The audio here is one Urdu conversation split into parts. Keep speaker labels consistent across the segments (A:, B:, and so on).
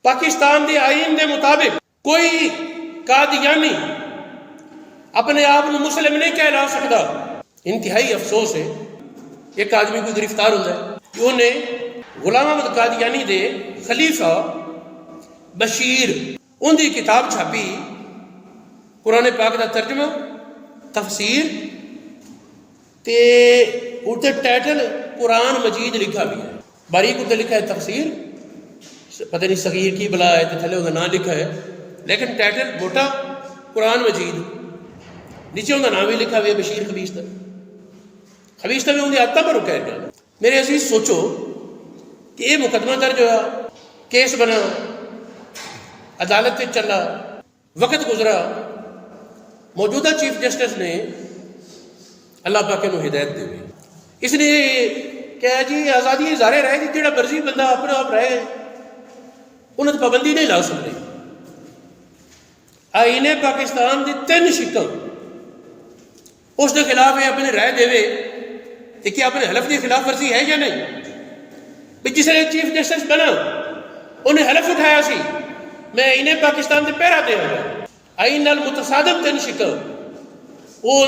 A: پاکستان کے آئین کے مطابق کوئی قادیانی اپنے آپ کو مسلم نہیں کہلا سکتا. انتہائی افسوس ہے ایک آدمی کو گرفتار ہوتا ہے کہ انہیں غلام احمد قادیانی دے خلیفہ بشیر ان کی کتاب چھاپی قرآن پاک کا ترجمہ تفسیر تے اتنے ٹائٹل قرآن مجید لکھا بھی ہے. باریک اتنے لکھا ہے تفسیر، پتہ نہیں صغیر کی بلا ہے تو تھلے وہ نام لکھا ہے، لیکن ٹائٹل موٹا قرآن مجید، نیچے ان کا نام بھی لکھا ہوا ہے بشیر خبیثہ. خبیثہ میں انہیں آتا پر رکا ہے. میرے عزیز سوچو کہ یہ مقدمہ درج ہوا، کیس بنا، عدالت میں چلا، وقت گزرا، موجودہ چیف جسٹس نے اللہ پاک نو ہدایت دے، اس نے کہا جی آزادی اظہار رائے جی جہاں مرضی بندہ اپنے آپ رہے انہوں نے پابندی نہیں لا سکتے. آئین پاکستان کی 3 شکل اس کے خلاف یہ اپنے رائے دے کہ کیا اپنے حلف کی خلاف ورزی ہے یا نہیں. جس نے چیف جسٹس بنا انہیں حلف اٹھایا سی میں آئین پاکستان سے پہرا دیا گا. آئین نال متصادم 3 شکل وہ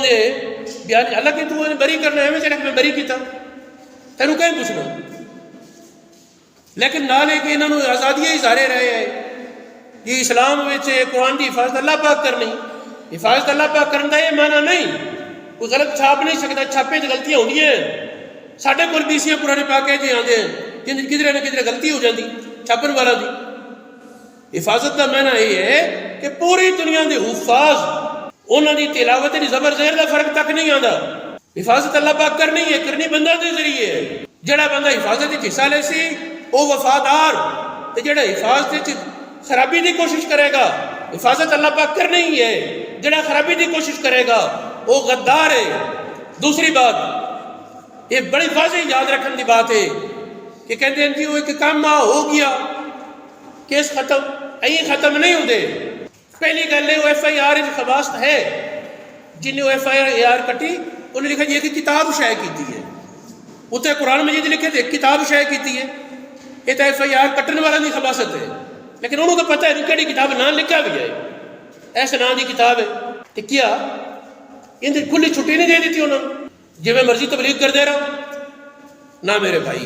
A: بیان، حالانکہ تو انہیں بری کرنا ہے میں بری کیتا تینوں کہیں پوچھنا، لیکن نال ہے کہ انہوں نے آزادی اظہار رہے ہیں. یہ اسلام میں قرآن کی حفاظت اللہ پاک کرنی، حفاظت اللہ پاک کرنے کا یہ معنی نہیں کوئی غلط چھاپ نہیں سکتا. چھاپے چ غلطیاں ہوتی ہیں، سارے کول BC قرآن پاک جی آتے ہیں کدھر نہ کدھر غلطی ہو جاتی چھاپن والا دی. حفاظت کا معنی یہ ہے کہ پوری دنیا کے حفاظ انہوں کی تلاوت زبر زیر کا فرق تک نہیں آتا. حفاظت اللہ پاک کرنی ہے، کرنی بندہ کے ذریعے ہے. جڑا بندہ حفاظت حصہ لے سی وہ وفادار، تو جڑا حفاظت خرابی کی کوشش کرے گا حفاظت اللہ پاک کرنی ہی ہے. جڑا خرابی کی کوشش کرے گا وہ غدار ہے. دوسری بات یہ بڑی واضح یاد رکھنے کی بات ہے کہ کہتے ہیں جی وہ ایک کام ہو گیا کیس ختم، این ختم نہیں ہوتے. پہلی گل ہے وہ FIR خباست ہے جن نے FIR کٹی انہیں لکھا جی کہ کتاب شائع کی ہے، اتنے قرآن مجید لکھے تھے کتاب شائع کی ہے. یہ تو FIR کٹن والا نہیں خباست ہے، لیکن انہوں کو پتہ ہے کہ کتاب نام لکھا بھی ہے ایسے نام کی کتاب ہے. کہ کیا ان کی کھلی چھٹی نہیں دے دیتی انہوں نے جی میں مرضی تبلیغ کر دے رہا ہوں؟ نہ میرے بھائی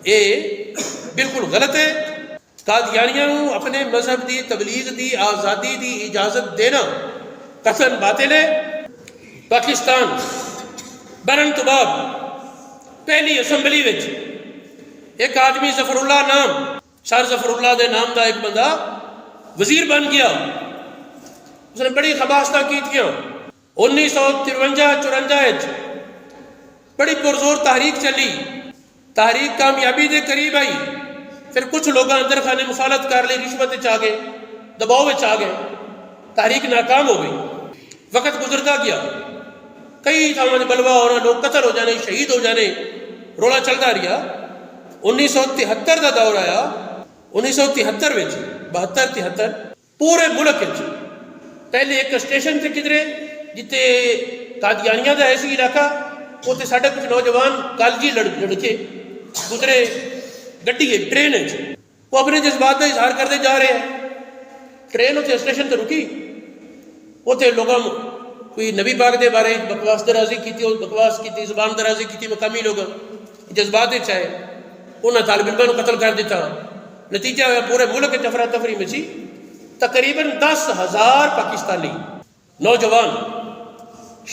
A: یہ بالکل غلط ہے. قادیانیاں اپنے مذہب دی تبلیغ دی آزادی دی اجازت دینا قطعاً باطل ہے. پاکستان بنن تو بعد پہلی اسمبلی وچ ایک آدمی ظفر اللہ نام سر ظفر اللہ دے نام دا ایک بندہ وزیر بن گیا. اس نے بڑی خباستہ کی تھیاں. 1953-54 بڑی پرزور تحریک چلی، تحریک کامیابی دے قریب آئی. پھر کچھ لوگ اندر خانے مخالفت کر لی، رشوت آ گئے، دباؤ آ گئے، تحریک ناکام ہو گئی. وقت گزرتا گیا، کئی تھاواں بلوا ہونا، لوگ قتل ہو جانے، شہید ہو جانے، رولا چلتا رہا. 1973 کا دور آیا. 1973 72-73 پورے ملک پہلے ایک اسٹیشن سے کدھرے جتے قادیانیاں کا ایسی علاقہ اتنے سارے کچھ نوجوان کالجی لڑکے گزرے گڈی ہے ٹرین وہ اپنے جذبات کا اظہار کرتے جا رہے ہیں. ٹرین اتنے اسٹیشن سے رکی، اتنے لوگوں کوئی نبی پاک دے بارے بکواس درازی کی، بکواس کی زبان درازی کی، مقامی لوگ جذبات چاہے انہیں طالب علموں کو قتل کر دیتا. نتیجہ ہوا پورے ملک افراتفری مچی. تقریباً 10,000 پاکستانی نوجوان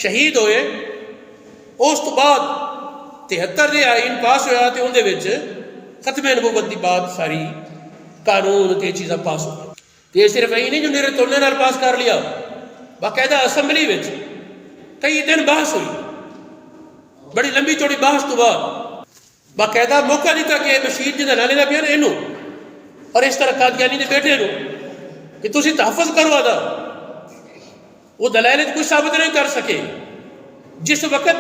A: شہید ہوئے. اس تو بعد 73 دے آئین پاس ہوا تو اندر ختم نبوت کی بات ساری قانون تے چیزاں پاس ہو گئی. یہ صرف یہی نہیں جو میرے تولنے نال پاس کر لیا، باقاعدہ اسمبلی میں کئی دن بحث ہوئی، بڑی لمبی چوڑی بحث تو بعد باقاعدہ موقع دیتا کہ بشیر جی لانے کا پیا نا اور اس طرح قادیانی کے بیٹے نو کہ تسی تحفظ کروا دا. وہ دلائل کچھ ثابت نہیں کر سکے. جس وقت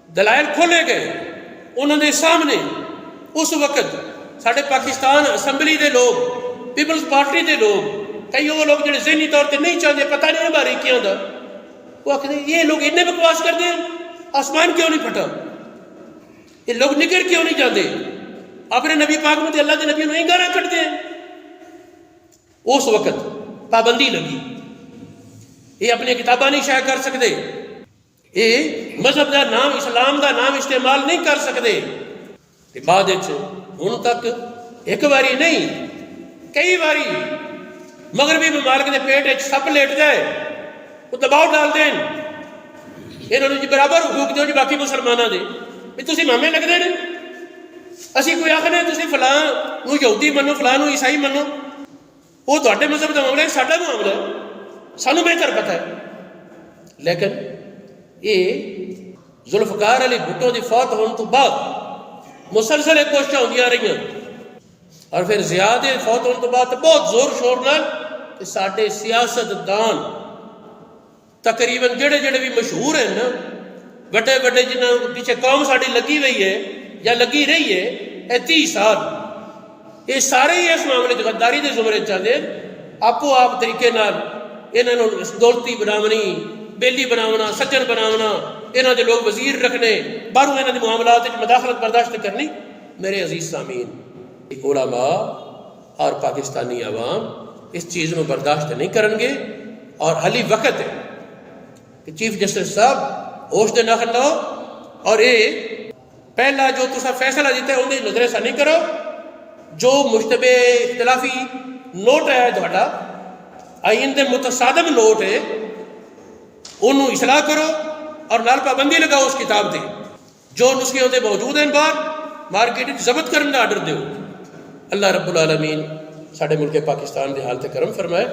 A: دلائل کھولے گئے انہوں نے سامنے اس وقت سارے پاکستان اسمبلی دے لوگ، پیپلز پارٹی دے لوگ، کئی وہ لوگ جڑے ذہنی طور پہ نہیں چاہتے پتہ نہیں باریکیاں دا، وہ آخر یہ لوگ اتنے بکواس کرتے ہیں، آسمان کیوں نہیں پھٹا، یہ لوگ نکل کیوں نہیں جاتے، اپنے نبی پاک میں اللہ کے نبی نہیں گانا کٹتے ہیں. اس وقت پابندی لگی، یہ اپنی کتاباں نہیں شائع کر سکتے، یہ مذہب کا نام اسلام کا نام استعمال نہیں کر سکتے۔ بعد ہن تک ایک باری نہیں کئی باری مغربی ممالک کے پیٹ سپ لیٹ جائے وہ دباؤ ڈال دیں، انہوں نے جی برابر حقوق دو جی باقی مسلمانوں دے، بھی تسی مامے لگتے ہیں، اسی کوئی آخر تسی فلاں نو یہودی منو فلاں نو عیسائی منو، وہ تھوڑے مذہب کا معاملہ ہے، ساڈا معاملہ ہے، سانو بہتر پتہ ہے۔ لیکن یہ ذوالفقار علی بھٹو دی فوت ہونے تو بعد مسلسل ایک کوششاں ہوندیاں رہی، اور پھر زیادہ فوت ہونے تو بعد بہت زور شور نال کہ ساڈے سیاست دان تقریباً جڑے جڑے بھی مشہور ہیں نا، بڑے بڑے جنہوں پیچھے قوم ساڑی لگی ہوئی ہے یا لگی رہی ہے اے 30 سال، یہ سارے ہی اس معاملے غداری دے زمرے چاہتے آپو آپ طریقے نال انہوں نے دولتی بناونی، بیلی بناونا، سجن بناونا، انہوں نے لوگ وزیر رکھنے، باہروں انہوں نے معاملات مداخلت برداشت کرنی۔ میرے عزیز سامعین، علماء اور پاکستانی عوام اس چیز میں برداشت نہیں کریں گے، اور حالی وقت ہے کہ چیف جسٹس صاحب ہوش دے ناخن لو، اور یہ پہلا جو تسا فیصلہ دیتا ہے انہیں نظر ایسا نہیں کرو، جو مشتبہ اختلافی نوٹ ہے تھوڑا آئین دے متصادم نوٹ ہے انہوں اصلاح کرو، اور نال پابندی لگاؤ اس کتاب دے، جو نسخے ہوتے موجود ہیں باہر مارکیٹ ضبط کرنے کا آرڈر دیو۔ اللہ رب العالمین ساڑھے ملک پاکستان دے حالت کرم فرمائے۔